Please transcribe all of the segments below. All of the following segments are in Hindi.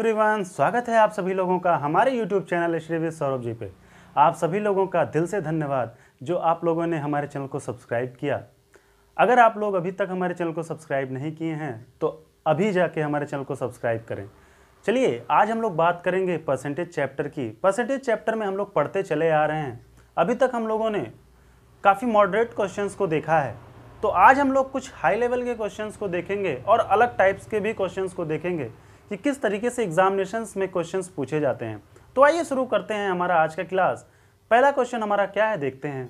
एवरीवन, स्वागत है आप सभी लोगों का हमारे YouTube channel Shri with Saurabh ji पे। आप सभी लोगों का दिल से धन्यवाद जो आप लोगों ने हमारे चैनल को सब्सक्राइब किया। अगर आप लोग अभी तक हमारे चैनल को सब्सक्राइब नहीं किए हैं तो अभी जाके हमारे चैनल को सब्सक्राइब करें। चलिए आज हम लोग बात करेंगे परसेंटेज चैप्टर की। परसेंटेज चैप्टर में हम लोग पढ़ते चले आ रहे हैं। अभी तक हम लोगों ने काफ़ी मॉडरेट क्वेश्चंस को देखा है, तो आज हम लोग कुछ हाई लेवल के क्वेश्चंस को देखेंगे और अलग टाइप्स के भी क्वेश्चंस को देखेंगे कि किस तरीके से एग्जामिनेशंस में क्वेश्चंस पूछे जाते हैं। तो आइए शुरू करते हैं हमारा आज का क्लास। पहला क्वेश्चन हमारा क्या है देखते हैं।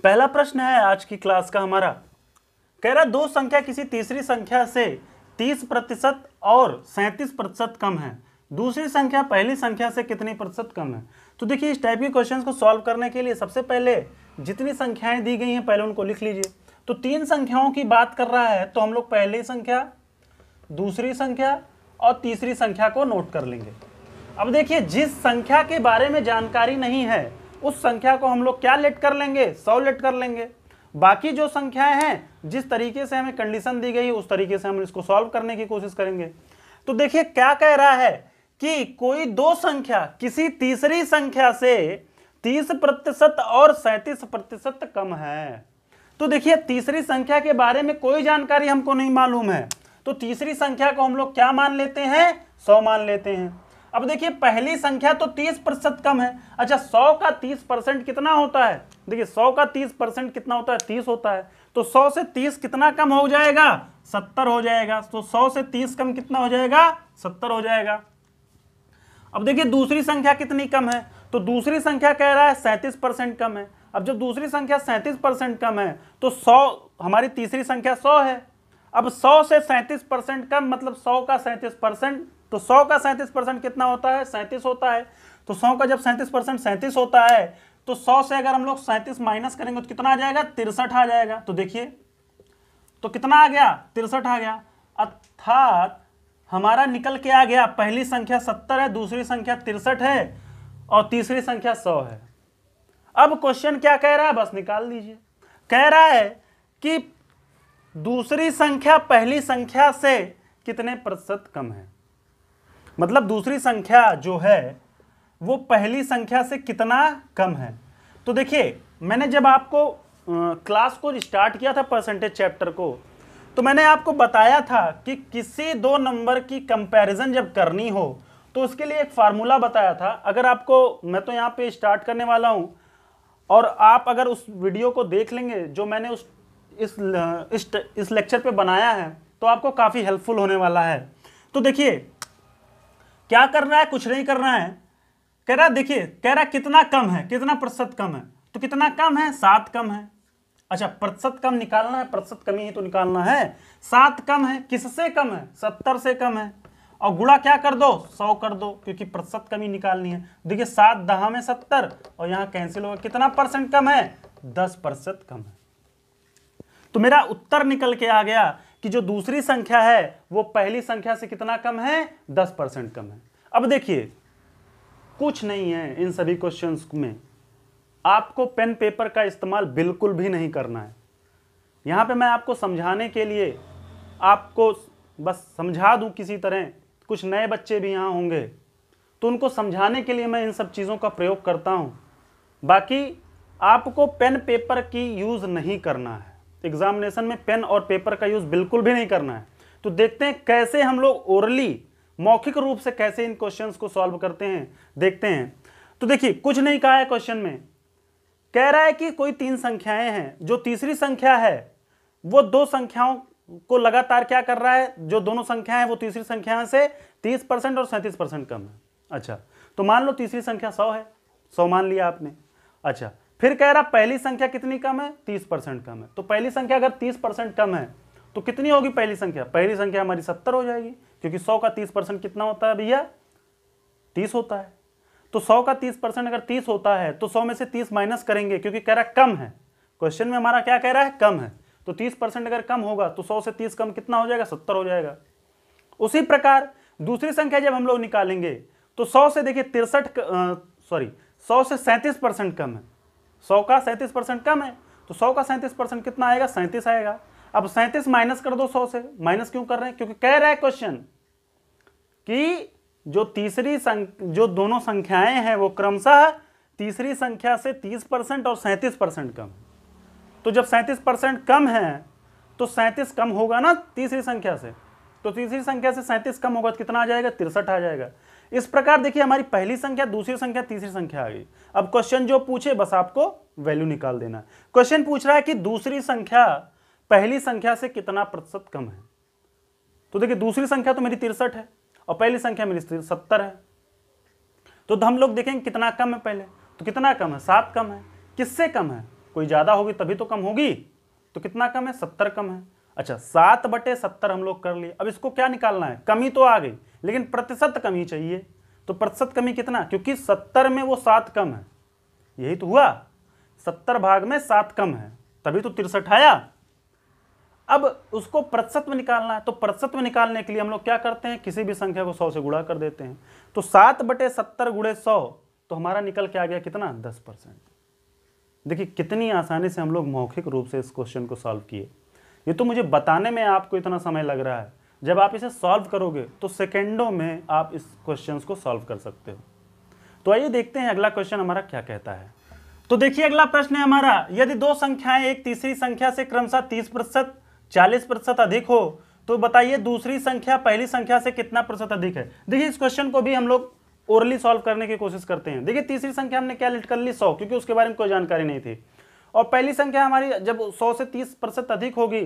पहला प्रश्न है आज की क्लास का हमारा, कह रहा दो संख्या किसी तीसरी संख्या से 30% और 37% कम है, दूसरी संख्या पहली संख्या से कितनी प्रतिशत कम है। तो देखिए इस टाइप के क्वेश्चंस को सॉल्व करने के लिए सबसे पहले जितनी संख्याएं दी गई हैं पहले उनको लिख लीजिए। तो तीन संख्याओं की बात कर रहा है तो हम लोग पहली संख्या, दूसरी संख्या और तीसरी संख्या को नोट कर लेंगे। अब देखिए जिस संख्या के बारे में जानकारी नहीं है उस संख्या को हम लोग क्या लेट कर लेंगे, 100 लेट कर लेंगे। बाकी जो संख्याएं हैं जिस तरीके से हमें कंडीशन दी गई उस तरीके से हम इसको सॉल्व करने की कोशिश करेंगे। तो देखिए क्या कह रहा है कि कोई दो संख्या किसी तीसरी संख्या से 30% और 37% कम है। तो देखिए तीसरी संख्या के बारे में कोई जानकारी हमको नहीं मालूम है, तो तीसरी संख्या को हम लोग क्या मान लेते हैं, 100 मान लेते हैं। अब देखिए पहली संख्या तो 30% कम है। अच्छा 100 का 30% कितना होता है, देखिए 100 का 30% कितना होता है, 30 होता है। तो 100 से 30 कितना कम हो जाएगा, 70 हो जाएगा। तो 100 से 30 कम कितना हो जाएगा, 70 हो जाएगा। अब देखिए दूसरी संख्या कितनी कम है, तो दूसरी संख्या कह रहा है 37% कम है। अब जब दूसरी संख्या 37% कम है तो 100, हमारी तीसरी संख्या 100 है। अब 100 से 37% कम मतलब 100 का 37%, तो 100 का 37% कितना होता है, 37 होता है। तो 100 का जब 37% 37 होता है तो 100 से अगर हम लोग 37 माइनस करेंगे तो कितना आ जाएगा, 63 आ जाएगा। तो देखिए तो कितना आ गया, 63 आ गया। अर्थात हमारा निकल के आ गया पहली संख्या 70 है, दूसरी संख्या 63 है और तीसरी संख्या 100 है। अब क्वेश्चन क्या कह रहा है, बस निकाल दीजिए। कह रहा है कि दूसरी संख्या पहली संख्या से कितने प्रतिशत कम है, मतलब दूसरी संख्या जो है वो पहली संख्या से कितना कम है। तो देखिए मैंने जब आपको क्लास को स्टार्ट किया था परसेंटेज चैप्टर को, तो मैंने आपको बताया था कि किसी दो नंबर की कंपैरिजन जब करनी हो तो उसके लिए एक फार्मूला बताया था। अगर आपको, मैं तो यहाँ पे स्टार्ट करने वाला हूँ और आप अगर उस वीडियो को देख लेंगे जो मैंने इस लेक्चर पे बनाया है तो आपको काफ़ी हेल्पफुल होने वाला है। तो देखिए क्या करना है, कुछ नहीं करना है। कह रहा देखिए, कह रहा कितना कम है, कितना प्रतिशत कम है। तो कितना कम है, 7 कम है। अच्छा प्रतिशत कम निकालना है, प्रतिशत कमी ही तो निकालना है। 7 कम है, किससे कम है, 70 से कम है। और गुणा क्या कर दो, 100 कर दो, क्योंकि प्रतिशत कमी निकालनी है। देखिए 7 10 में 70 और यहाँ कैंसिल होगा। कितना परसेंट कम है, 10% कम है। तो मेरा उत्तर निकल के आ गया कि जो दूसरी संख्या है वो पहली संख्या से कितना कम है, 10% कम है। अब देखिए कुछ नहीं है इन सभी क्वेश्चंस में, आपको पेन पेपर का इस्तेमाल बिल्कुल भी नहीं करना है। यहाँ पे मैं आपको समझाने के लिए आपको बस समझा दूं किसी तरह। कुछ नए बच्चे भी यहाँ होंगे तो उनको समझाने के लिए मैं इन सब चीज़ों का प्रयोग करता हूँ। बाकी आपको पेन पेपर की यूज़ नहीं करना है। एग्जामिनेशन में पेन और पेपर का यूज़ बिल्कुल भी नहीं करना है। तो देखते हैं कैसे हम लोग ओरली, मौखिक रूप से कैसे इन क्वेश्चंस को सॉल्व करते हैं, देखते हैं। तो देखिए कुछ नहीं कहा है क्वेश्चन में। कह रहा है कि कोई तीन संख्याएं हैं, जो तीसरी संख्या है वो दो संख्याओं को लगातार क्या कर रहा है, जो दोनों संख्याएं हैं वो तीसरी संख्या से 30% और 37% कम है। अच्छा तो मान लो तीसरी संख्या 100 है, 100 मान लिया आपने। अच्छा फिर कह रहा पहली संख्या कितनी कम है, 30% कम है। तो पहली संख्या अगर 30% कम है तो कितनी होगी पहली संख्या, पहली संख्या हमारी 70 हो जाएगी, क्योंकि 100 का 30% कितना होता है भैया, 30 होता है। तो 100 का 30% अगर 30 होता है तो 100 में से 30 माइनस करेंगे, क्योंकि कह रहा है कम है। क्वेश्चन में हमारा क्या कह रहा है, कम है। तो 30% अगर कम होगा तो 100 से 30 कम कितना हो जाएगा, 70 हो जाएगा। उसी प्रकार दूसरी संख्या जब हम लोग निकालेंगे तो 100 से देखिए 100 से 37% कम है। 100 का 37% कम है तो 100 का 37% कितना आएगा, 37 आएगा। अब 37 माइनस कर दो 100 से। माइनस क्यों कर रहे हैं, क्योंकि कह रहा है क्वेश्चन कि जो दोनों संख्याएं हैं वो क्रमशः तीसरी संख्या से 30% और 37% कम। तो जब 37% कम है तो 37 कम होगा ना तीसरी संख्या से, तो तीसरी संख्या से 37 कम होगा तो कितना आ जाएगा, 63 आ जाएगा। इस प्रकार देखिए हमारी पहली संख्या, दूसरी संख्या, तीसरी संख्या आ गई। अब क्वेश्चन जो पूछे बस आपको वैल्यू निकाल देना है। क्वेश्चन पूछ रहा है कि दूसरी संख्या पहली संख्या से कितना प्रतिशत कम है। तो देखिए दूसरी संख्या तो मेरी 63 है और पहली संख्या मेरी 70 है। तो हम लोग देखेंगे कितना कम है पहले, तो कितना कम है, 7 कम है। किससे कम है, कोई ज्यादा होगी तभी तो कम होगी। तो कितना कम है, 70 कम है। अच्छा 7/70 हम लोग कर लिए। अब इसको क्या निकालना है, कमी तो आ गई लेकिन प्रतिशत कमी चाहिए। तो प्रतिशत कमी कितना, क्योंकि 70 में वो 7 कम है, यही तो हुआ, 70 भाग में 7 कम है तभी तो 63 आया। अब उसको प्रतिशत में निकालना है, तो प्रतिशत में निकालने के लिए हम लोग क्या करते हैं, किसी भी संख्या को 100 से गुणा कर देते हैं। तो 7/70 गुणे 100, तो हमारा निकल के आ गया कितना, 10%। देखिए कितनी आसानी से हम लोग मौखिक रूप से इस क्वेश्चन को सॉल्व किए। ये तो मुझे बताने में आपको इतना समय लग रहा है, जब आप इसे सॉल्व करोगे तो सेकेंडों में आप इस क्वेश्चन को सॉल्व कर सकते हो। तो आइए देखते हैं अगला क्वेश्चन हमारा क्या कहता है। तो देखिए अगला प्रश्न है हमारा, यदि दो संख्याएं एक तीसरी संख्या से क्रमशः 30%, 40% अधिक हो तो बताइए दूसरी संख्या पहली संख्या से कितना प्रतिशत अधिक है। देखिए इस क्वेश्चन को भी हम लोग ओरली सॉल्व करने की कोशिश करते हैं। देखिए तीसरी संख्या हमने क्या लिस्ट कर ली, 100, क्योंकि उसके बारे में कोई जानकारी नहीं थी। और पहली संख्या हमारी जब 100 से 30% अधिक होगी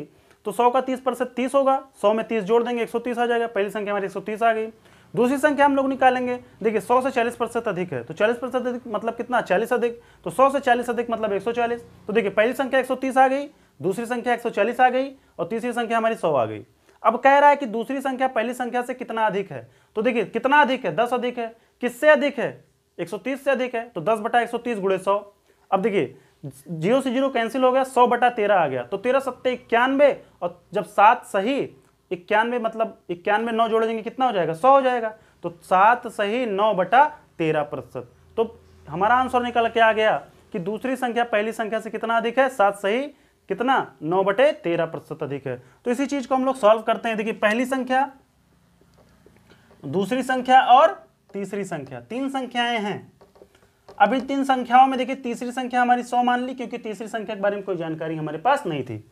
तो 100 का 30% 30 होगा, 100 में 30 जोड़ देंगे 130 आ जाएगा। पहली संख्या हमारी 130 आ गई। दूसरी संख्या हम लोग निकालेंगे, देखिए 100 से 40% अधिक है, तो 40% अधिक मतलब कितना, 40 अधिक। तो 100 से 40 अधिक मतलब 140। तो देखिए पहली संख्या 130 आ गई, दूसरी संख्या 140 आ गई और तीसरी संख्या हमारी 100 आ गई। अब कह रहा है कि दूसरी संख्या पहली संख्या से कितना अधिक है। तो देखिए कितना अधिक है, 10 अधिक है। किससे अधिक है, 130 से अधिक है। तो 10/130 गुणे 100। अब देखिए 0 से 0 कैंसिल हो गया, 100/13 आ गया। तो 13 सत्ते 91, और जब 7 सही 91 मतलब 91 9 जोड़ देंगे कितना हो जाएगा, 100 हो जाएगा। तो 7 सही 9/13%। तो हमारा आंसर निकल के आ गया कि दूसरी संख्या पहली संख्या से कितना अधिक है, 7 सही कितना, 9/13% अधिक है। तो इसी चीज को हम लोग सॉल्व करते हैं। देखिए पहली संख्या, दूसरी संख्या और तीसरी संख्या, 3 संख्याएं हैं। अभी 3 संख्याओं में देखिए तीसरी संख्या हमारी 100 मान ली, क्योंकि तीसरी संख्या के बारे में कोई जानकारी हमारे पास नहीं थी।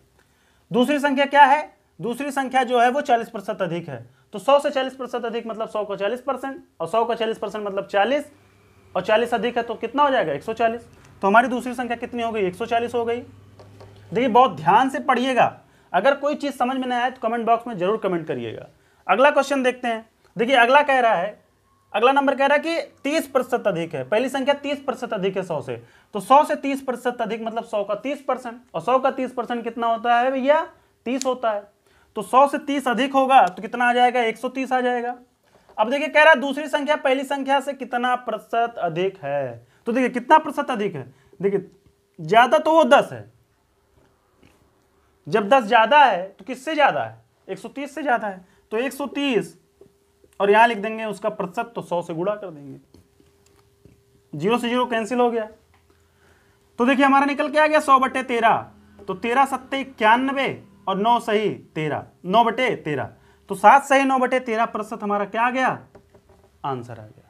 दूसरी संख्या क्या है, दूसरी संख्या जो है वो 40% अधिक है। तो 100 से 40% अधिक मतलब 100 का 40%, और 100 का 40% मतलब 40, और 40 अधिक है तो कितना हो जाएगा, 140। तो हमारी दूसरी संख्या कितनी हो गई, 140 हो गई। देखिए बहुत ध्यान से पढ़िएगा, अगर कोई चीज समझ में नहीं आए तो कमेंट बॉक्स में जरूर कमेंट करिएगा। अगला क्वेश्चन देखते हैं। देखिए अगला कह रहा है, अगला नंबर कह रहा है कि 30% अधिक है। पहली संख्या 30% अधिक है 100 से, तो 100 से 30% अधिक मतलब 100 का 30%, और 100 का 30% कितना होता है भैया, 30 होता है। तो 100 से 30 अधिक होगा तो कितना आ जाएगा, 130 आ जाएगा। अब देखिए कह रहा है दूसरी संख्या पहली संख्या से कितना प्रतिशत अधिक है। तो देखिए कितना प्रतिशत अधिक है, देखिए ज्यादा तो वो 10 है। जब 10 ज्यादा है तो किससे ज्यादा है, 130 से ज्यादा है। तो 130 और यहां लिख देंगे उसका प्रतिशत, तो 100 से गुणा कर देंगे, 0 से 0 कैंसिल हो गया। तो देखिए हमारा निकल के आ गया 100/13। तो 13 सत्ते 91 और 9 सही 13, 9/13। तो 7 सही 9/13% हमारा क्या आ गया, आंसर आ गया।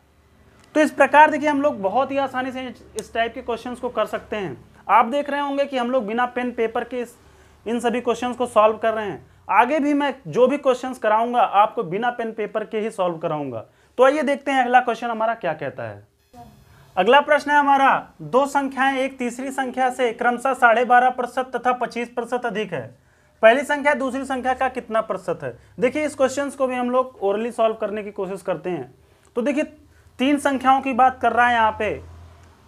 तो इस प्रकार देखिए हम लोग बहुत ही आसानी से इस टाइप के क्वेश्चंस को कर सकते हैं। आप देख रहे होंगे कि हम लोग बिना पेन पेपर के इन सभी क्वेश्चंस को सॉल्व कर रहे हैं। आगे भी मैं जो भी क्वेश्चंस कराऊंगा आपको बिना पेन पेपर के ही सॉल्व कराऊंगा। तो आइए देखते हैं अगला क्वेश्चन हमारा क्या कहता है। अगला प्रश्न है हमारा, दो संख्याएं एक तीसरी संख्या से क्रमशः 12.5% तथा 25% अधिक है। पहली संख्या दूसरी संख्या का कितना प्रतिशत है। देखिए इस क्वेश्चंस को भी हम लोग ओरली सॉल्व करने की कोशिश करते हैं। तो देखिए 3 संख्याओं की बात कर रहा है यहाँ पे।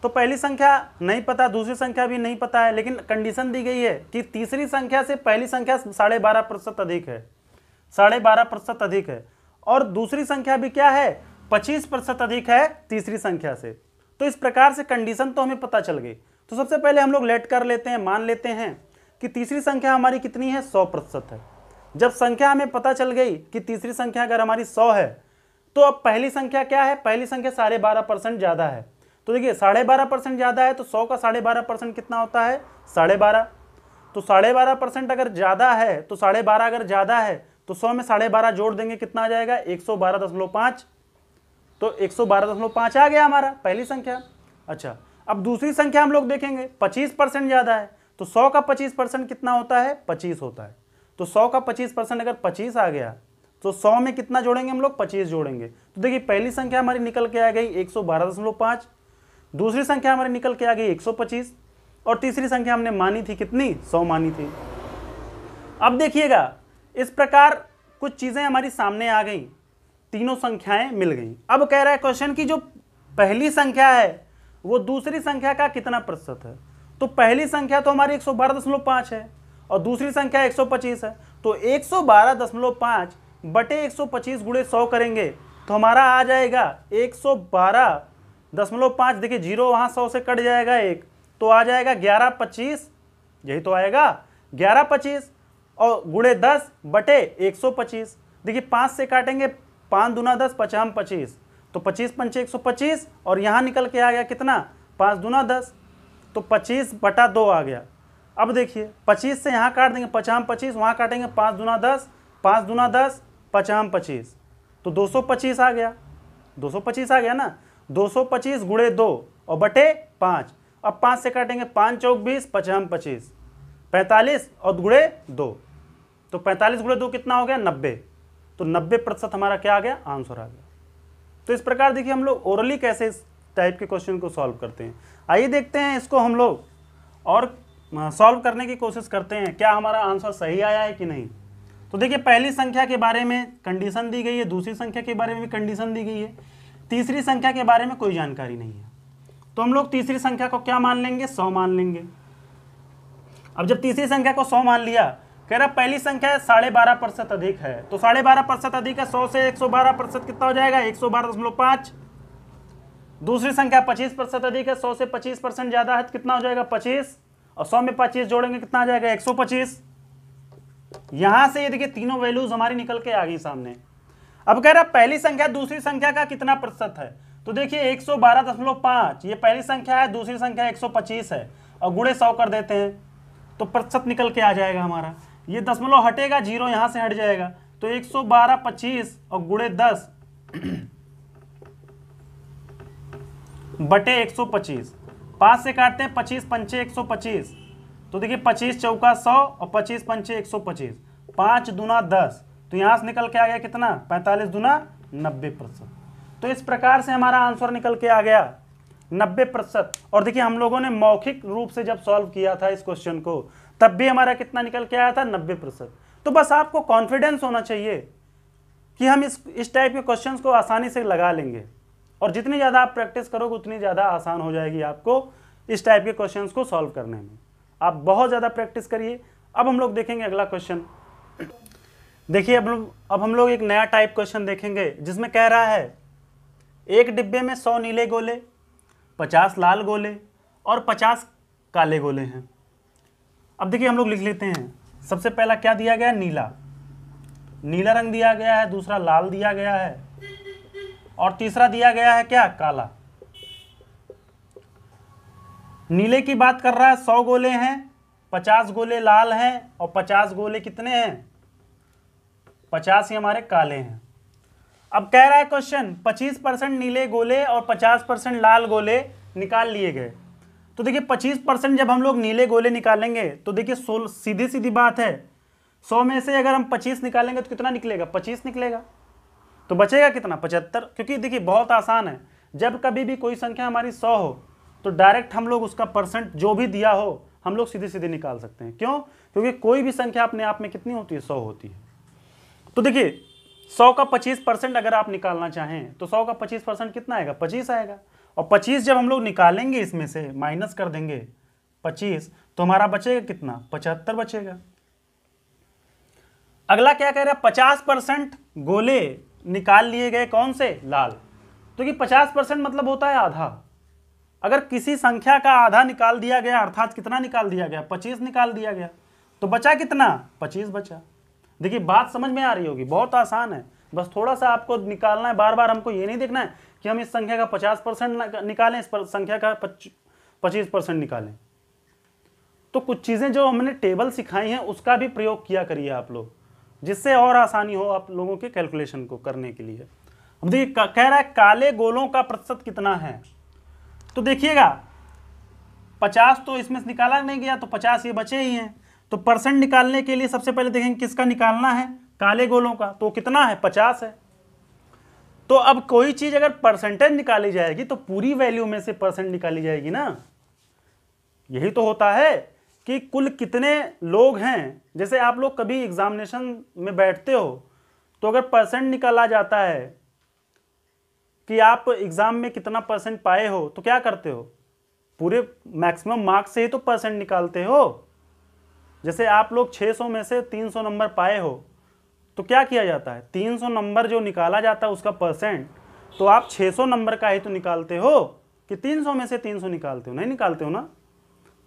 तो पहली संख्या नहीं पता, दूसरी संख्या भी नहीं पता है, लेकिन कंडीशन दी गई है कि तीसरी संख्या से पहली संख्या 12.5% अधिक है, 12.5% अधिक है। और दूसरी संख्या भी क्या है, 25% अधिक है तीसरी संख्या से। तो इस प्रकार से कंडीशन तो हमें पता चल गई। तो सबसे पहले हम लोग लेट कर लेते हैं, मान लेते हैं कि तीसरी संख्या हमारी कितनी है, 100% है। जब संख्या हमें पता चल गई कि तीसरी संख्या अगर हमारी 100 है तो अब पहली संख्या क्या है, पहली संख्या 12.5% ज्यादा है। तो देखिए 12.5% ज्यादा है तो 100 का 12.5% कितना होता है, 12.5। तो 12.5% अगर ज्यादा है तो 12.5 अगर ज्यादा है तो 100 में 12.5 जोड़ देंगे कितना आ जाएगा, 112.5। तो 112.5 आ गया हमारा पहली संख्या। अच्छा, अब दूसरी संख्या हम लोग देखेंगे, 25% ज़्यादा है, तो 100 का 25% कितना होता है? 25 होता है। तो 100 का 25% अगर 25 आ गया तो 100 में कितना जोड़ेंगे हम लोग? 25 जोड़ेंगे। तो देखिए पहली संख्या हमारी निकल के आ गई 112.5, दूसरी संख्या हमारी निकल के आ गई 125, और तीसरी संख्या हमने मानी थी कितनी? 100 मानी थी। अब देखिएगा, इस प्रकार कुछ चीज़ें हमारी सामने आ गई, तीनों संख्याएं मिल गई। अब कह रहा है क्वेश्चन की जो पहली संख्या है वो दूसरी संख्या का कितना प्रतिशत है। तो पहली संख्या तो हमारी 112.5 है और दूसरी संख्या 125 है, तो 112.5 बटे 125 गुणे 100 करेंगे तो हमारा आ जाएगा 112.5। देखिए जीरो वहाँ 100 से कट जाएगा एक, तो आ जाएगा 1125, यही तो आएगा 1125, और गुणे 10 बटे 125। देखिए 5 से काटेंगे, 5 दूना 10, 5 25, तो 25 पंचे 125, और यहाँ निकल के आ गया कितना? 5 दूना 10, तो 25 बटा 2 आ गया। अब देखिए 25 से यहाँ काट देंगे, 5 25, वहाँ काटेंगे 5 दूना 10, 5 दूना 10, 5 25, तो 225 आ गया। 225 आ गया ना, 225 गुणे 2 और बटे 5। अब 5 से काटेंगे, 5 चौक 20, 5 25, 45 और गुणे 2, तो 45 गुणे 2 कितना हो गया? 90। तो 90% हमारा क्या आ गया? आंसर आ गया। तो इस प्रकार देखिए हम लोग ओरली कैसे इस टाइप के क्वेश्चन को सॉल्व करते हैं। आइए देखते हैं इसको हम लोग और सॉल्व करने की कोशिश करते हैं, क्या हमारा आंसर सही आया है कि नहीं। तो देखिए पहली संख्या के बारे में कंडीशन दी गई है, दूसरी संख्या के बारे में भी कंडीशन दी गई है, तीसरी संख्या के बारे में कोई जानकारी नहीं है। तो हम लोग तीसरी संख्या को क्या मान लेंगे? 100 मान लेंगे। अब जब तीसरी संख्या को 100 मान लिया, कह रहा पहली संख्या 12.5% अधिक है, तो 12.5% अधिक है, 100 से 112% कितना हो जाएगा? 112.5। दूसरी संख्या 25% अधिक है, 100 से 25% ज्यादा है, कितना हो जाएगा? 25, और 100 में 25 जोड़ेंगे कितना आ जाएगा? 125। यहां से ये देखिए तीनों वैल्यूज हमारी निकल के आ गई सामने। अब कह रहा पहली संख्या दूसरी संख्या का कितना प्रतिशत है। तो देखिए 112.5 ये पहली संख्या है, दूसरी संख्या 125 है, और गुणे 100 कर देते हैं तो प्रतिशत निकल के आ जाएगा हमारा। ये दशमलव हटेगा, जीरो यहां से हट जाएगा, तो 112.25 और गुणे 10 बटे 125। 5 से काटते हैं, 25 पंचे 125, तो देखिए 25 चौका 100 और 25 पंचे 125, 5 दूना 10, तो यहां से निकल के आ गया कितना? 45 दूना 90%। तो इस प्रकार से हमारा आंसर निकल के आ गया 90%। और देखिए हम लोगों ने मौखिक रूप से जब सॉल्व किया था इस क्वेश्चन को, तब भी हमारा कितना निकल के आया था? 90%। तो बस आपको कॉन्फिडेंस होना चाहिए कि हम इस टाइप के क्वेश्चंस को आसानी से लगा लेंगे, और जितनी ज़्यादा आप प्रैक्टिस करोगे उतनी ज़्यादा आसान हो जाएगी आपको इस टाइप के क्वेश्चंस को सॉल्व करने में। आप बहुत ज़्यादा प्रैक्टिस करिए। अब हम लोग देखेंगे अगला क्वेश्चन। देखिए अब हम लोग एक नया टाइप क्वेश्चन देखेंगे, जिसमें कह रहा है एक डिब्बे में 100 नीले गोले, 50 लाल गोले और 50 काले गोले हैं। अब देखिए हम लोग लिख लेते हैं। सबसे पहला क्या दिया गया? नीला, नीला रंग दिया गया है, दूसरा लाल दिया गया है, और तीसरा दिया गया है क्या? काला। नीले की बात कर रहा है, 100 गोले हैं, 50 गोले लाल हैं, और 50 गोले कितने हैं? 50 ही हमारे काले हैं। अब कह रहा है क्वेश्चन 25% नीले गोले और 50% लाल गोले निकाल लिए गए। तो देखिए 25% जब हम लोग नीले गोले निकालेंगे तो देखिए सीधी सीधी बात है, 100 में से अगर हम 25 निकालेंगे तो कितना निकलेगा? 25 निकलेगा। तो बचेगा कितना? 75। क्योंकि देखिए बहुत आसान है, जब कभी भी कोई संख्या हमारी 100 हो तो डायरेक्ट हम लोग उसका परसेंट जो भी दिया हो हम लोग सीधे सीधे निकाल सकते हैं। क्यों? क्योंकि कोई भी संख्या अपने आप में कितनी होती है? 100 होती है। तो देखिए 100 का 25% अगर आप निकालना चाहें तो 100 का 25% कितना आएगा? 25 आएगा। और 25 जब हम लोग निकालेंगे, इसमें से माइनस कर देंगे 25, तो हमारा बचेगा कितना? 75 बचेगा। अगला क्या कह रहा है? 50% गोले निकाल लिए गए, कौन से? लाल। तो कि 50% मतलब होता है आधा। अगर किसी संख्या का आधा निकाल दिया गया, अर्थात कितना निकाल दिया गया? 25 निकाल दिया गया, तो बचा कितना? 25 बचा। देखिए बात समझ में आ रही होगी, बहुत आसान है, बस थोड़ा सा आपको निकालना है। बार बार हमको ये नहीं देखना है कि हम इस संख्या का 50% निकालें, इस संख्या का 25% निकालें। तो कुछ चीज़ें जो हमने टेबल सिखाई हैं उसका भी प्रयोग किया करिए आप लोग, जिससे और आसानी हो आप लोगों के कैलकुलेशन को करने के लिए। अब देखिए कह रहा है काले गोलों का प्रतिशत कितना है। तो देखिएगा 50 तो इसमें से निकाला नहीं गया, तो 50 ये बचे ही हैं। तो परसेंट निकालने के लिए सबसे पहले देखेंगे किसका निकालना है, काले गोलों का। तो कितना है, 50 है। तो अब कोई चीज अगर परसेंटेज निकाली जाएगी तो पूरी वैल्यू में से परसेंट निकाली जाएगी ना। यही तो होता है कि कुल कितने लोग हैं। जैसे आप लोग कभी एग्जामिनेशन में बैठते हो तो अगर परसेंट निकाला जाता है कि आप एग्जाम में कितना परसेंट पाए हो, तो क्या करते हो, पूरे मैक्सिमम मार्क्स से ही तो परसेंट निकालते हो। जैसे आप लोग 600 में से 300 नंबर पाए हो तो क्या किया जाता है, 300 नंबर जो निकाला जाता है उसका परसेंट, तो आप 600 नंबर का ही तो निकालते हो कि 300 में से 300 निकालते हो, नहीं निकालते हो ना।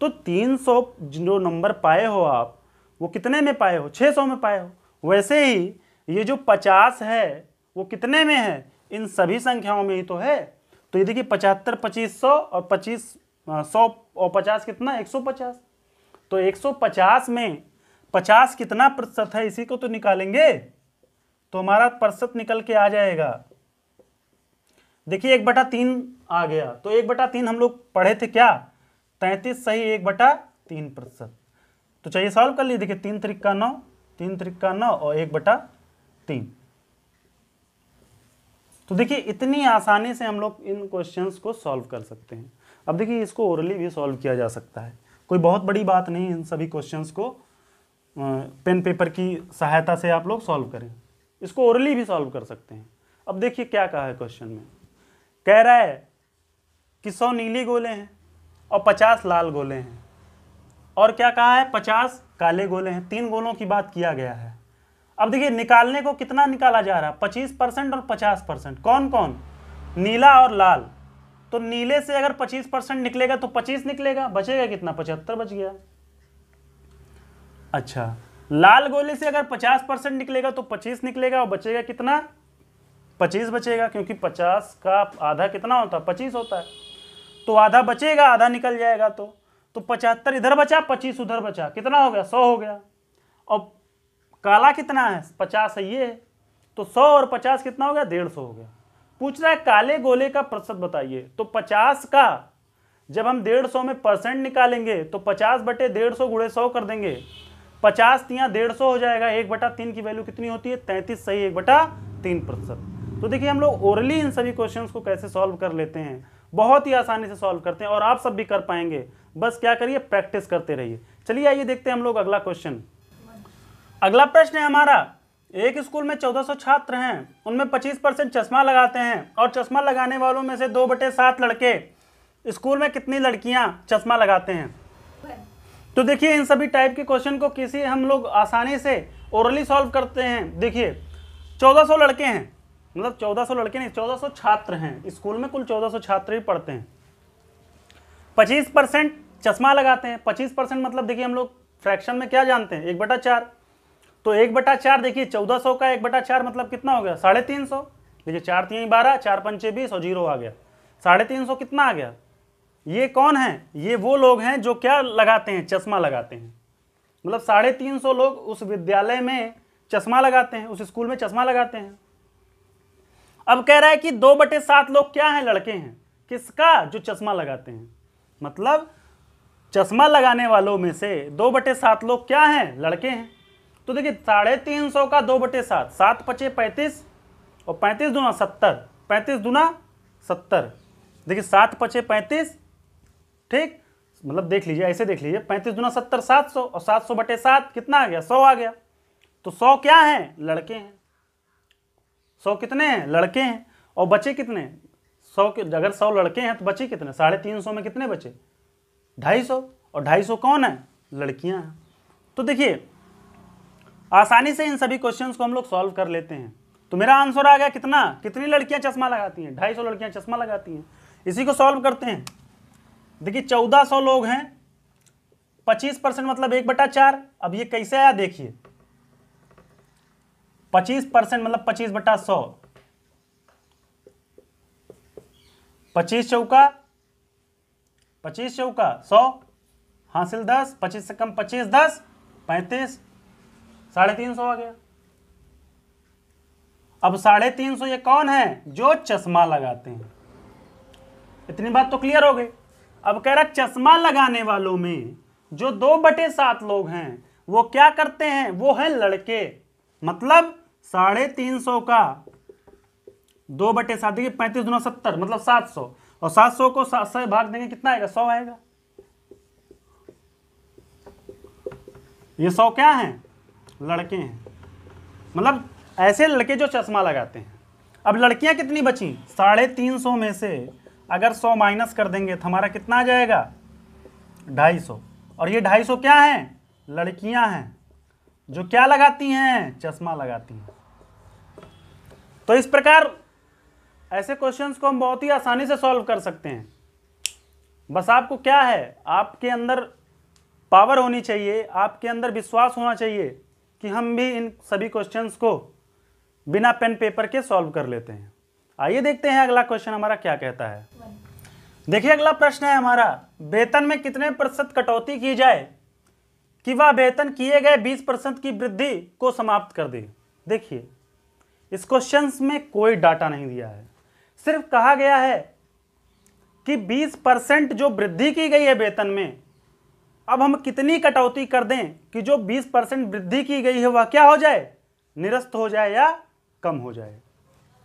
तो 300 जो नंबर पाए हो आप, वो कितने में पाए हो, 600 में पाए हो। वैसे ही ये जो 50 है वो कितने में है, इन सभी संख्याओं में ही तो है। तो ये देखिए 75 2500 और 25 100 और 50 कितना, 150। तो 150 में 50 कितना प्रतिशत है, इसी को तो निकालेंगे। तो हमारा प्रतिशत निकल के आ जाएगा। देखिए 1/3 आ गया। तो 1/3 हम लोग पढ़े थे क्या, 33 सही 1/3%। तो चाहिए सॉल्व कर लीजिए। देखिए 3 त्रिका 9, 3 त्रिका 9 और 1/3। तो देखिए इतनी आसानी से हम लोग इन क्वेश्चंस को सॉल्व कर सकते हैं। अब देखिए इसको ओरली भी सॉल्व किया जा सकता है, कोई बहुत बड़ी बात नहीं। इन सभी क्वेश्चंस को पेन पेपर की सहायता से आप लोग सॉल्व करें। इसको ओरली भी सॉल्व कर सकते हैं। अब देखिए क्या कहा है क्वेश्चन में, कह रहा है कि 100 नीली गोले हैं और 50 लाल गोले हैं, और क्या कहा है 50 काले गोले हैं। 3 गोलों की बात किया गया है। अब देखिए निकालने को कितना निकाला जा रहा है, 25% और 50%। कौन कौन, नीला और लाल। तो नीले से अगर 25% निकलेगा तो 25 निकलेगा, बचेगा कितना, 75 बच गया। अच्छा, लाल गोले से अगर 50% निकलेगा तो 25 निकलेगा और बचेगा कितना, 25 बचेगा, क्योंकि 50 का आधा कितना होता है, 25 होता है। तो आधा बचेगा, आधा निकल जाएगा। तो 75 इधर बचा, 25 उधर बचा, कितना हो गया, 100 हो गया। और काला कितना है, 50 है ये। तो 100 और 50 कितना हो गया, 150 हो गया। पूछ रहा है काले गोले का प्रतिशत बताइए। तो 50 का जब हम 150 में परसेंट निकालेंगे तो 50/150 गुणे 100 कर देंगे, 50 तियाँ 150 हो जाएगा। 1/3 की वैल्यू कितनी होती है, 33 सही 1/3%। तो देखिए हम लोग ओरली इन सभी क्वेश्चंस को कैसे सॉल्व कर लेते हैं, बहुत ही आसानी से सॉल्व करते हैं, और आप सब भी कर पाएंगे। बस क्या करिए, प्रैक्टिस करते रहिए। चलिए आइए देखते हैं हम लोग अगला क्वेश्चन। अगला प्रश्न है हमारा, एक स्कूल में 1400 छात्र हैं, उनमें 25% चश्मा लगाते हैं, और चश्मा लगाने वालों में से 2/7 लड़के। स्कूल में कितनी लड़कियां चश्मा लगाते हैं। तो देखिए इन सभी टाइप के क्वेश्चन को किसी हम लोग आसानी से ओरली सॉल्व करते हैं। देखिए 1400 लड़के हैं, मतलब 1400 लड़के नहीं, 1400 छात्र हैं। स्कूल में कुल 1400 छात्र ही पढ़ते हैं। 25% चश्मा लगाते हैं। 25% मतलब देखिए हम लोग फ्रैक्शन में क्या जानते हैं, 1/4। तो 1/4 देखिए 1400 का 1/4 मतलब कितना हो गया, 350। देखिए 4 3 12, 4 5 20 और 0 आ गया, 350 कितना आ गया। ये कौन है, ये वो लोग हैं जो क्या लगाते हैं, चश्मा लगाते हैं। मतलब 350 लोग उस विद्यालय में चश्मा लगाते हैं, उस स्कूल में चश्मा लगाते हैं। अब कह रहा है कि 2/7 लोग क्या हैं, लड़के हैं। किसका, जो चश्मा लगाते हैं। मतलब चश्मा लगाने वालों में से 2/7 लोग क्या हैं, लड़के हैं। तो देखिए 350 का 2/7, 7 5 35 और 35 दूना 70, 35 दूना 70। देखिए 7 5 35, ठीक, मतलब देख लीजिए, ऐसे देख लीजिए, 35 दूना 70, 700, और 700/7 कितना आ गया, 100 आ गया। तो 100 क्या है, लड़के हैं। 100 कितने हैं, लड़के हैं। और बचे कितने, 100 के अगर 100 लड़के हैं तो बचे कितने, 350 में कितने बचे, 250, और 250 कौन है, लड़कियां हैं। तो देखिए आसानी से इन सभी क्वेश्चंस को हम लोग सॉल्व कर लेते हैं। तो मेरा आंसर आ गया कितना, कितनी लड़कियां चश्मा लगाती हैं, 250 लड़कियां चश्मा लगाती हैं। इसी को सॉल्व करते हैं। देखिए 1400 लोग हैं, 25% मतलब 1/4। अब ये कैसे आया देखिए, 25% मतलब 25/100, 25 चौका 100, हासिल 10, 25 से कम 25 10 35, 350 आ गया। अब 350 ये कौन है? जो चश्मा लगाते हैं। इतनी बात तो क्लियर हो गई। अब कह रहा चश्मा लगाने वालों में जो 2/7 लोग हैं वो क्या करते हैं? वो है लड़के। मतलब 350 का 2/7, देखिए 35 दूना 70 मतलब 700, और 700 को 7 से भाग देंगे कितना आएगा? 100 आएगा। ये 100 क्या है? लड़के हैं। मतलब ऐसे लड़के जो चश्मा लगाते हैं। अब लड़कियां कितनी बची? 350 में से अगर 100 माइनस कर देंगे तो हमारा कितना आ जाएगा? 250। और ये 250 क्या है? लड़कियां हैं जो क्या लगाती हैं? चश्मा लगाती हैं। तो इस प्रकार ऐसे क्वेश्चंस को हम बहुत ही आसानी से सॉल्व कर सकते हैं। बस आपको क्या है, आपके अंदर पावर होनी चाहिए, आपके अंदर विश्वास होना चाहिए कि हम भी इन सभी क्वेश्चंस को बिना पेन पेपर के सॉल्व कर लेते हैं। आइए देखते हैं अगला क्वेश्चन हमारा क्या कहता है। देखिए अगला प्रश्न है हमारा, वेतन में कितने प्रतिशत कटौती की जाए कि वह वेतन किए गए 20% की वृद्धि को समाप्त कर दे। देखिए इस क्वेश्चन में कोई डाटा नहीं दिया है, सिर्फ कहा गया है कि 20% जो वृद्धि की गई है वेतन में, अब हम कितनी कटौती कर दें कि जो 20% वृद्धि की गई है वह क्या हो जाए? निरस्त हो जाए या कम हो जाए,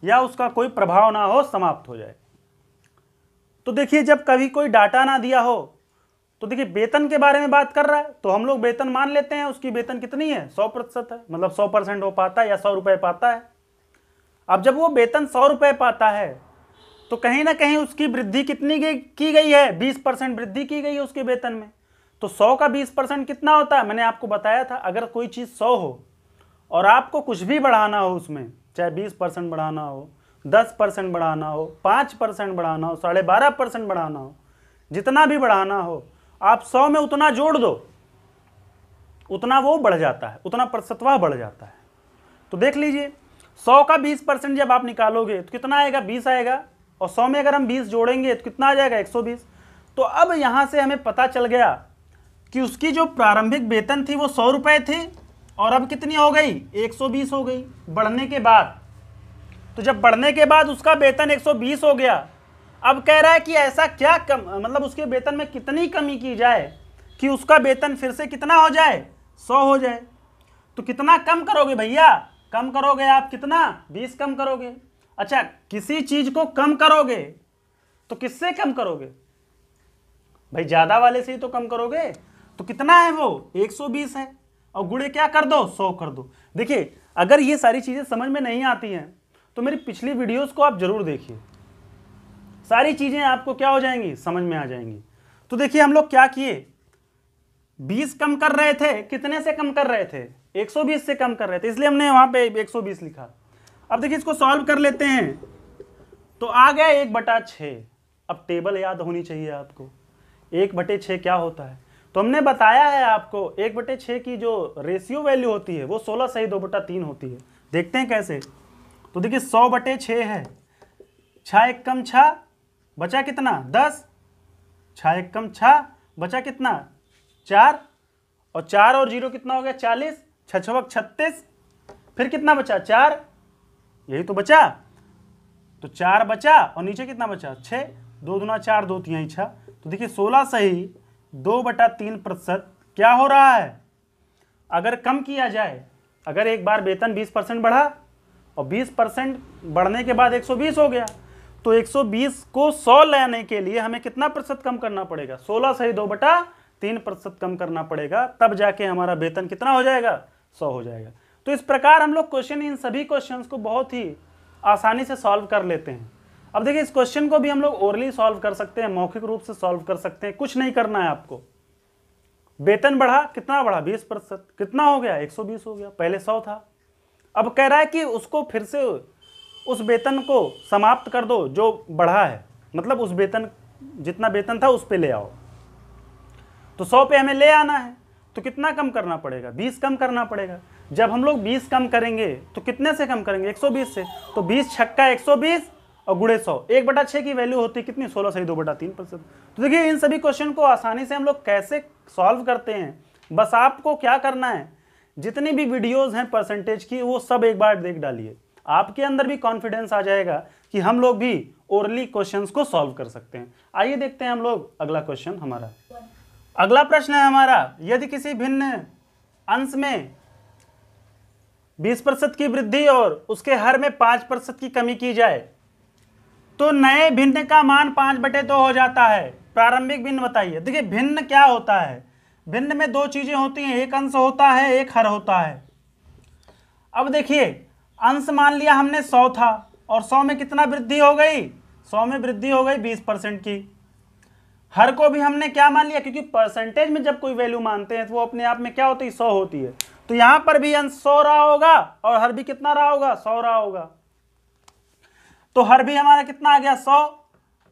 या उसका कोई प्रभाव ना हो, समाप्त हो जाए। तो देखिए जब कभी कोई डाटा ना दिया हो तो देखिए वेतन के बारे में बात कर रहा है तो हम लोग वेतन मान लेते हैं उसकी वेतन कितनी है? 100% है, मतलब 100% हो पाता है या 100 रुपये पाता है। अब जब वो वेतन 100 रुपये पाता है तो कहीं ना कहीं उसकी वृद्धि कितनी की गई है? 20% वृद्धि की गई है उसके वेतन में। तो 100 का 20% कितना होता है? मैंने आपको बताया था, अगर कोई चीज़ 100 हो और आपको कुछ भी बढ़ाना हो उसमें, चाहे 20% बढ़ाना हो, 10% बढ़ाना हो, 5% बढ़ाना हो, 12.5% बढ़ाना हो, जितना भी बढ़ाना हो, आप 100 में उतना जोड़ दो, उतना वो बढ़ जाता है, उतना प्रतिशत वह बढ़ जाता है। तो देख लीजिए 100 का 20% जब आप निकालोगे तो कितना आएगा? 20 आएगा, और 100 में अगर हम 20 जोड़ेंगे तो कितना आ जाएगा? 120। तो अब यहाँ से हमें पता चल गया कि उसकी जो प्रारंभिक वेतन थी वो 100 रुपये थी, और अब कितनी हो गई? 120 हो गई बढ़ने के बाद। तो जब बढ़ने के बाद उसका वेतन 120 हो गया, अब कह रहा है कि ऐसा क्या कम, मतलब उसके वेतन में कितनी कमी की जाए कि उसका वेतन फिर से कितना हो जाए? 100 हो जाए। तो कितना कम करोगे भैया? कम करोगे आप कितना? 20 कम करोगे। अच्छा, किसी चीज को कम करोगे तो किससे कम करोगे भाई? ज्यादा वाले से ही तो कम करोगे। तो कितना है वो? 120 है, और गुणे क्या कर दो? 100 कर दो। देखिए अगर ये सारी चीजें समझ में नहीं आती हैं तो मेरी पिछली वीडियोस को आप जरूर देखिए, सारी चीजें आपको क्या हो जाएंगी? समझ में आ जाएंगी। तो देखिए हम लोग क्या किए, 20 कम कर रहे थे, कितने से कम कर रहे थे? 120 से कम कर रहे थे, इसलिए हमने वहां पे 120 लिखा। अब देखिए इसको सॉल्व कर लेते हैं, तो आ गया 1/6। अब टेबल याद होनी चाहिए आपको, 1/6 क्या होता है? तो हमने बताया है आपको 1/6 की जो रेशियो वैल्यू होती है वो 16 सही 2/3 होती है। देखते हैं कैसे। तो देखिए 100/6 है, 6 1 कम 6 बचा कितना? 10, 6 1 कम 6 बचा कितना? 4, और 4 और 0 कितना हो गया? 40, 6 6 36, फिर कितना बचा? 4, यही तो बचा। तो 4 बचा और नीचे कितना बचा? 6, 2 दूना 4, 2 3 6। तो देखिए 16 सही 2/3% क्या हो रहा है? अगर कम किया जाए, अगर एक बार वेतन 20% बढ़ा और 20% बढ़ने के बाद 120 हो गया, तो 120 को 100 लाने के लिए हमें कितना प्रतिशत कम करना पड़ेगा? 16 सही 2/3% कम करना पड़ेगा, तब जाके हमारा वेतन कितना हो जाएगा? 100 हो जाएगा। तो इस प्रकार हम लोग क्वेश्चन, इन सभी क्वेश्चंस को बहुत ही आसानी से सॉल्व कर लेते हैं। अब देखिए इस क्वेश्चन को भी हम लोग ओरली सॉल्व कर सकते हैं, मौखिक रूप से सॉल्व कर सकते हैं। कुछ नहीं करना है आपको। वेतन बढ़ा, कितना बढ़ा? 20%, कितना हो गया? 120 हो गया, पहले 100 था। अब कह रहा है कि उसको फिर से उस वेतन को समाप्त कर दो जो बढ़ा है, मतलब उस वेतन, जितना वेतन था उस पे ले आओ। तो 100 पे हमें ले आना है, तो कितना कम करना पड़ेगा? 20 कम करना पड़ेगा। जब हम लोग 20 कम करेंगे तो कितने से कम करेंगे? 120 से। तो 20 छक्का 120 और गुणे 100, 1/6 की वैल्यू होती है कितनी? 16 सही 2/3%। तो देखिए इन सभी क्वेश्चन को आसानी से हम लोग कैसे सॉल्व करते हैं, बस आपको क्या करना है, जितनी भी वीडियोस हैं परसेंटेज की वो सब एक बार देख डालिए, आपके अंदर भी कॉन्फिडेंस आ जाएगा कि हम लोग भी ओरली क्वेश्चंस को सॉल्व कर सकते हैं। आइए देखते हैं हम लोग अगला क्वेश्चन हमारा। अगला प्रश्न है हमारा, यदि किसी भिन्न अंश में 20% की वृद्धि और उसके हर में 5% की कमी की जाए तो नए भिन्न का मान 5/2 हो जाता है। प्रारंभिक भिन्न बताइए। देखिए भिन्न क्या होता है, भिन्न में दो चीजें होती हैं, एक अंश होता है, एक हर होता है। अब देखिए अंश मान लिया हमने 100 था और 100 में कितना वृद्धि हो गई, 100 में वृद्धि हो गई 20% की। हर को भी हमने क्या मान लिया, क्योंकि परसेंटेज में जब कोई वैल्यू मानते हैं तो वो अपने आप में क्या होती है, 100 होती है। तो यहां पर भी अंश 100 रहा होगा और हर भी कितना रहा होगा, 100 रहा होगा। तो हर भी हमारा कितना आ गया, 100।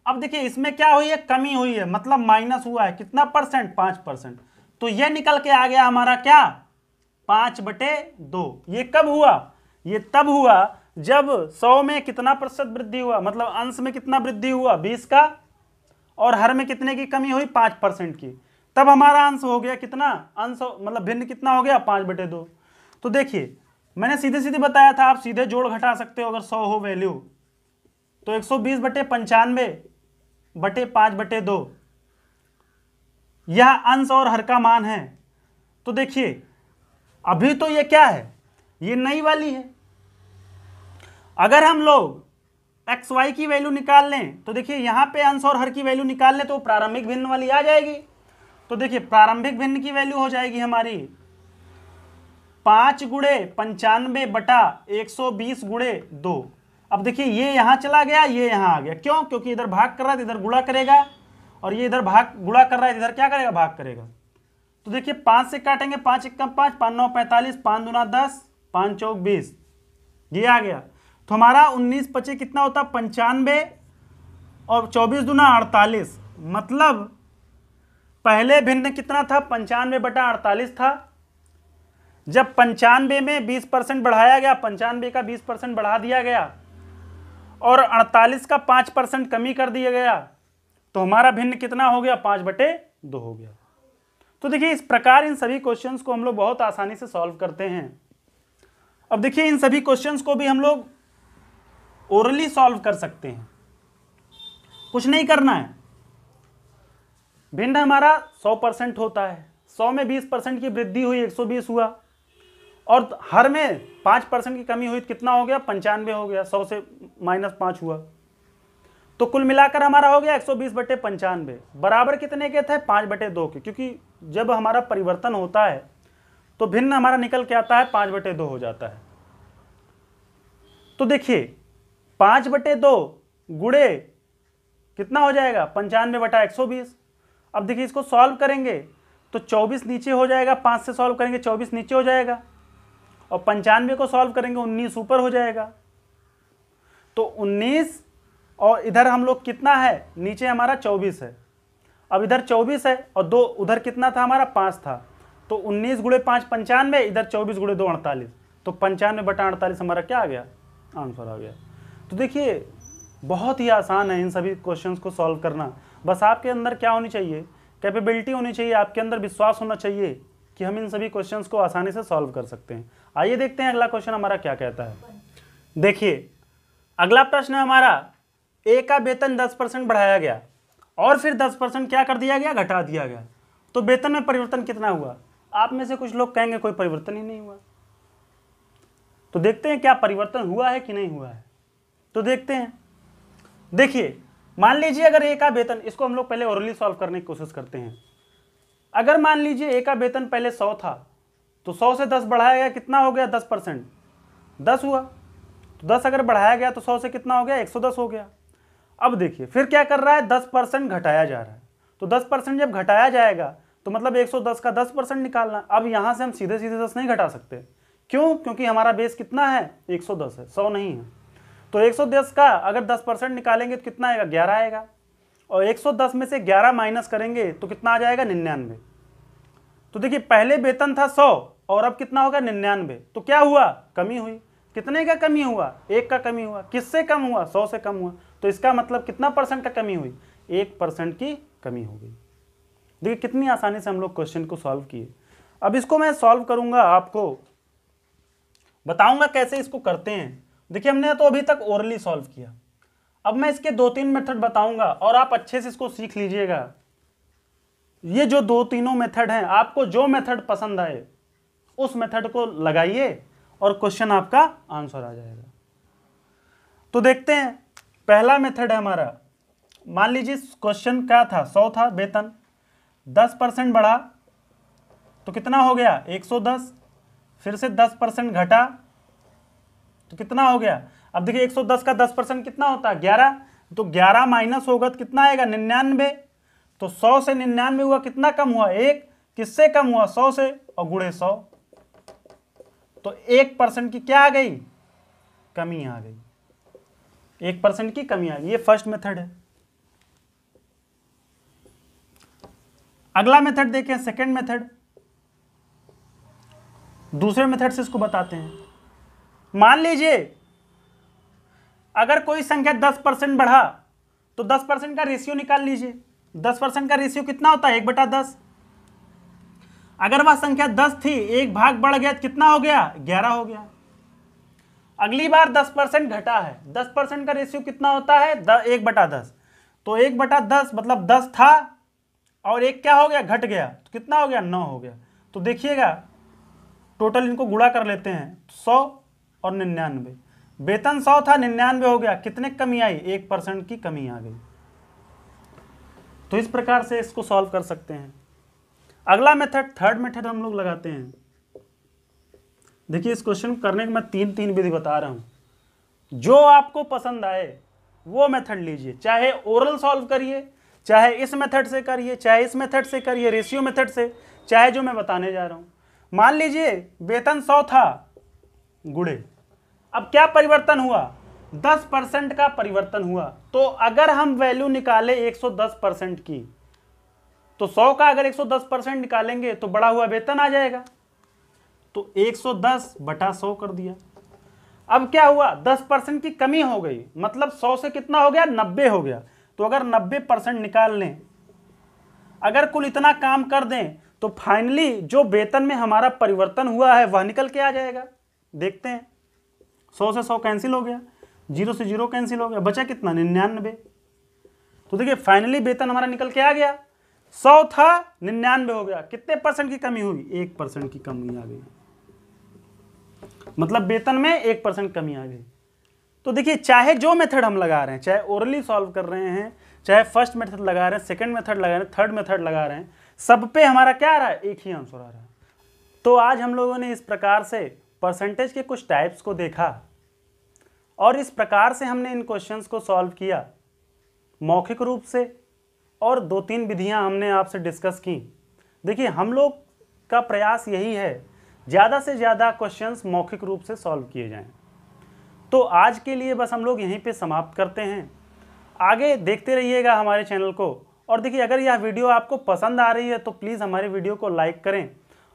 अब देखिए इसमें क्या हुई है, कमी हुई है, मतलब माइनस हुआ है, कितना परसेंट, 5%। तो ये निकल के आ गया हमारा क्या, 5/2। ये कब हुआ, ये तब हुआ जब 100 में कितना प्रतिशत वृद्धि हुआ, मतलब अंश में कितना वृद्धि हुआ 20 का, और हर में कितने की कमी हुई, 5% की। तब हमारा अंश हो गया कितना, अंश मतलब भिन्न कितना हो गया, 5/2। तो देखिए मैंने सीधे सीधे बताया था, आप सीधे जोड़ घटा सकते हो। अगर 100 हो वैल्यू तो 120/95/5/2 यह अंश और हर का मान है। तो देखिए अभी तो ये क्या है, ये नई वाली है। अगर हम लोग एक्स वाई की वैल्यू निकाल लें तो देखिए यहां पे अंश और हर की वैल्यू निकाल लें तो प्रारंभिक भिन्न वाली आ जाएगी। तो देखिए प्रारंभिक भिन्न की वैल्यू हो जाएगी हमारी 5 × 95/120/2। अब देखिए ये यहां चला गया, ये यहां आ गया, क्यों, क्योंकि इधर भाग कर रहा है इधर गुणा करेगा, और ये इधर भाग गुणा कर रहा है इधर क्या करेगा, भाग करेगा। तो देखिए 5 से काटेंगे, 5 × 5 5 9 45, 5 दूना 10, 5 चौक 20, ये आ गया। तो हमारा 19 × 5 कितना होता, 95, और 24 दूना 48। मतलब पहले भिन्न कितना था, 95/48 था। जब 95 में 20% बढ़ाया गया, 95 का 20% बढ़ा दिया गया और 48 का 5% कमी कर दिया गया, तो हमारा भिन्न कितना हो गया, 5/2 हो गया। तो देखिए इस प्रकार इन सभी क्वेश्चंस को हम लोग बहुत आसानी से सॉल्व करते हैं। अब देखिए इन सभी क्वेश्चंस को भी हम लोग ओरली सॉल्व कर सकते हैं, कुछ नहीं करना है। भिन्न हमारा 100% होता है, 100 में 20% की वृद्धि हुई, 120 हुआ, और हर में 5% की कमी हुई, कितना हो गया, 95 हो गया, 100 से -5 हुआ। तो कुल मिलाकर हमारा हो गया 120/95, बराबर कितने के थे, 5/2 के, क्योंकि जब हमारा परिवर्तन होता है तो भिन्न हमारा निकल के आता है 5/2 हो जाता है। तो देखिए 5/2 गुणे कितना हो जाएगा, 95/120। अब देखिए इसको सॉल्व करेंगे तो 24 नीचे हो जाएगा, 5 से सॉल्व करेंगे 24 नीचे हो जाएगा, और 95 को सॉल्व करेंगे 19 ऊपर हो जाएगा। तो 19, और इधर हम लोग कितना है, नीचे हमारा 24 है। अब इधर 24 है और 2 उधर कितना था हमारा, 5 था। तो 19 × 5 95, इधर 24 × 2 48। तो 95/48 हमारा क्या आ गया, आंसर आ गया। तो देखिए बहुत ही आसान है इन सभी क्वेश्चंस को सॉल्व करना। बस आपके अंदर क्या होनी चाहिए, कैपेबिलिटी होनी चाहिए, आपके अंदर विश्वास होना चाहिए कि हम इन सभी क्वेश्चंस को आसानी से सॉल्व कर सकते हैं। आइए देखते हैं अगला क्वेश्चन हमारा क्या कहता है। देखिए अगला प्रश्न है हमारा, ए का वेतन 10% बढ़ाया गया और फिर 10% क्या कर दिया गया, घटा दिया गया, तो वेतन में परिवर्तन कितना हुआ। आप में से कुछ लोग कहेंगे कोई परिवर्तन ही नहीं हुआ। तो देखते हैं क्या परिवर्तन हुआ है कि नहीं हुआ है, तो देखते हैं। देखिए मान लीजिए अगर ए का वेतन, इसको हम लोग पहले ओरली सॉल्व करने की कोशिश करते हैं। अगर मान लीजिए ए का वेतन पहले 100 था, तो 100 से 10 बढ़ाया गया, कितना हो गया, 10%, 10 हुआ। तो 10 अगर बढ़ाया गया तो 100 से कितना हो गया, 110 हो गया। अब देखिए फिर क्या कर रहा है, 10% घटाया जा रहा है। तो 10% जब घटाया जाएगा तो मतलब 110 का 10% निकालना। अब यहाँ से हम सीधे सीधे 10 नहीं घटा सकते, क्यों, क्योंकि हमारा बेस कितना है, 110 है, 100 नहीं है। तो 110 का अगर 10% निकालेंगे तो कितना आएगा, 11 आएगा, और 110 में से 11 माइनस करेंगे तो कितना आ जाएगा, 99। तो देखिए पहले वेतन था 100 और अब कितना होगा, 99। तो क्या हुआ, कमी हुई। कितने का कमी हुआ, 1 का कमी हुआ। किससे कम हुआ, 100 से कम हुआ। तो इसका मतलब कितना % का कमी हुई, 1% की कमी हो गई। देखिए कितनी आसानी से हम लोग क्वेश्चन को सॉल्व किए। अब इसको मैं सॉल्व करूंगा, आपको बताऊंगा कैसे इसको करते हैं, देखिए हमने तो अभी तक ओरली सॉल्व किया, अब मैं इसके 2-3 मेथड बताऊंगा और आप अच्छे से इसको सीख लीजिएगा। ये जो 2-3 मेथड हैं, आपको जो मेथड पसंद आए उस मेथड को लगाइए और क्वेश्चन आपका आंसर आ जाएगा। तो देखते हैं, पहला मेथड है हमारा, मान लीजिए क्वेश्चन क्या था, 100 था वेतन, 10% बढ़ा तो कितना हो गया 110, फिर से 10% घटा तो कितना हो गया। अब देखिए 110 का 10% कितना होता है 11, तो 11 माइनस होगा तो कितना आएगा 99। तो 100 से 99 हुआ, कितना कम हुआ 1, किससे कम हुआ 100 से, और गुणे 100, तो 1% की क्या आ गई, कमी आ गई, 1% की कमी आ गई। ये फर्स्ट मेथड है। अगला मेथड देखें, सेकंड मेथड, दूसरे मेथड से इसको बताते हैं। मान लीजिए अगर कोई संख्या 10% बढ़ा तो 10% का रेशियो निकाल लीजिए। 10% का रेशियो कितना होता है 1/10। अगर वह संख्या 10 थी, एक भाग बढ़ गया, कितना हो गया 11 हो गया। अगली बार 10% घटा है, 10% का रेशियो कितना होता है 1/10, तो 1/10 मतलब 10 था और एक क्या हो गया घट गया, तो कितना हो गया 9 हो गया। तो देखिएगा टोटल इनको गुणा कर लेते हैं, 100 और 99, वेतन 100 था 99 हो गया, कितने कमी आई 1% की कमी आ गई। तो इस प्रकार से इसको सॉल्व कर सकते हैं। अगला मेथड, थर्ड मेथड हम लोग लगाते हैं। देखिए इस क्वेश्चन को करने के मैं 3 विधि बता रहा हूं, जो आपको पसंद आए वो मेथड लीजिए, चाहे ओरल सॉल्व करिए, चाहे इस मेथड से करिए, चाहे इस मेथड से करिए, रेशियो मेथड से, चाहे जो मैं बताने जा रहा हूं। मान लीजिए वेतन 100 था, गुणे, अब क्या परिवर्तन हुआ 10% का परिवर्तन हुआ। तो अगर हम वैल्यू निकाले 110% की, तो 100 का अगर 110% निकालेंगे तो बढ़ा हुआ वेतन आ जाएगा। तो 110/100 कर दिया। अब क्या हुआ 10% की कमी हो गई, मतलब 100 से कितना हो गया 90 हो गया। तो अगर 90% निकाल लें, अगर कुल इतना काम कर दें, तो फाइनली जो वेतन में हमारा परिवर्तन हुआ है वह निकल के आ जाएगा। देखते हैं, 100 से 100 कैंसिल हो गया, 0 से 0 कैंसिल हो गया, बचा कितना 99। तो देखिए फाइनली वेतन हमारा निकल के आ गया, 100 था 99 हो गया, कितने परसेंट की कमी हुई 1% की कमी आ गई, मतलब वेतन में 1% कमी आ गई। तो देखिए चाहे जो मेथड हम लगा रहे हैं, चाहे ओरली सॉल्व कर रहे हैं, चाहे फर्स्ट मेथड लगा रहे हैं, सेकंड मेथड लगा रहे हैं, थर्ड मेथड लगा रहे हैं, सब पे हमारा क्या आ रहा है एक ही आंसर आ रहा है। तो आज हम लोगों ने इस प्रकार से परसेंटेज के कुछ टाइप्स को देखा और इस प्रकार से हमने इन क्वेश्चंस को सॉल्व किया मौखिक रूप से, और 2-3 विधियां हमने आपसे डिस्कस की। देखिए हम लोग का प्रयास यही है ज़्यादा से ज़्यादा क्वेश्चंस मौखिक रूप से सॉल्व किए जाएं। तो आज के लिए बस हम लोग यहीं पे समाप्त करते हैं, आगे देखते रहिएगा हमारे चैनल को। और देखिए अगर यह वीडियो आपको पसंद आ रही है तो प्लीज़ हमारे वीडियो को लाइक करें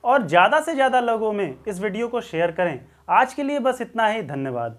और ज़्यादा से ज़्यादा लोगों में इस वीडियो को शेयर करें। आज के लिए बस इतना ही, धन्यवाद।